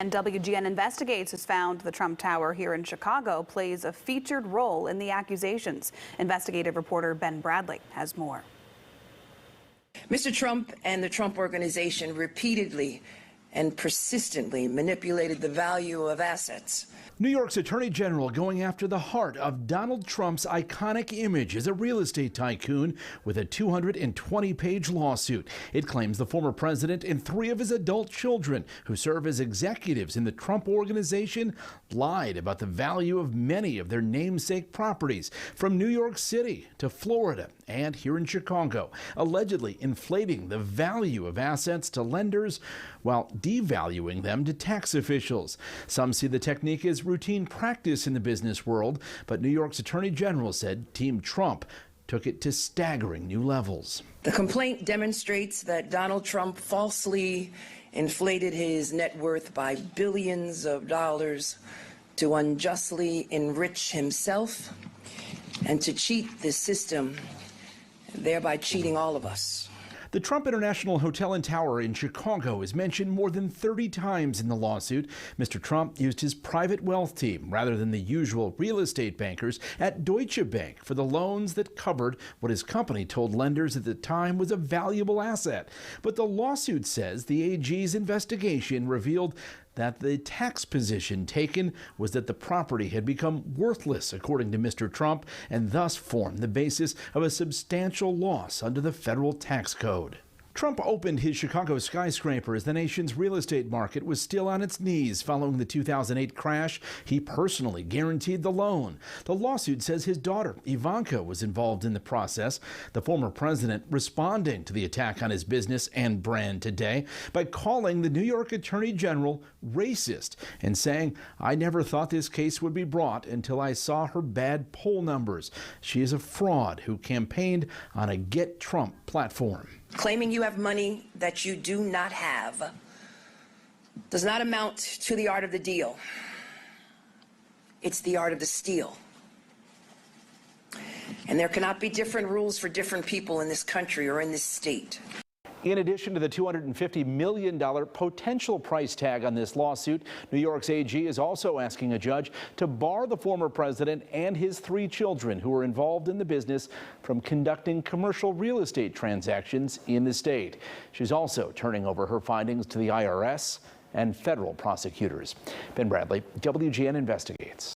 And WGN Investigates has found the Trump Tower here in Chicago plays a featured role in the accusations. Investigative reporter Ben Bradley has more. Mr. Trump and the Trump Organization repeatedly and persistently manipulated the value of assets. New York's Attorney General going after the heart of Donald Trump's iconic image as a real estate tycoon with a 220-page lawsuit. It claims the former president and 3 of his adult children who serve as executives in the Trump Organization lied about the value of many of their namesake properties from New York City to Florida and here in Chicago, allegedly inflating the value of assets to lenders while devaluing them to tax officials. Some see the technique as routine practice in the business world, but New York's Attorney General said Team Trump took it to staggering new levels. The complaint demonstrates that Donald Trump falsely inflated his net worth by billions of dollars to unjustly enrich himself and to cheat the system, thereby cheating all of us. The Trump International Hotel and Tower in Chicago is mentioned more than 30 times in the lawsuit. Mr. Trump used his private wealth team rather than the usual real estate bankers at Deutsche Bank for the loans that covered what his company told lenders at the time was a valuable asset. But the lawsuit says the AG's investigation revealed that the tax position taken was that the property had become worthless, according to Mr. Trump, and thus formed the basis of a substantial loss under the federal tax code. Trump opened his Chicago skyscraper as the nation's real estate market was still on its knees following the 2008 crash. He personally guaranteed the loan. The lawsuit says his daughter, Ivanka, was involved in the process. The former president responding to the attack on his business and brand today by calling the New York Attorney General racist and saying, "I never thought this case would be brought until I saw her bad poll numbers. She is a fraud who campaigned on a Get Trump platform." Claiming you have money that you do not have does not amount to the art of the deal. It's the art of the steal. And there cannot be different rules for different people in this country or in this state. In addition to the $250 million potential price tag on this lawsuit, New York's AG is also asking a judge to bar the former president and his 3 children who were involved in the business from conducting commercial real estate transactions in the state. She's also turning over her findings to the IRS and federal prosecutors. Ben Bradley, WGN Investigates.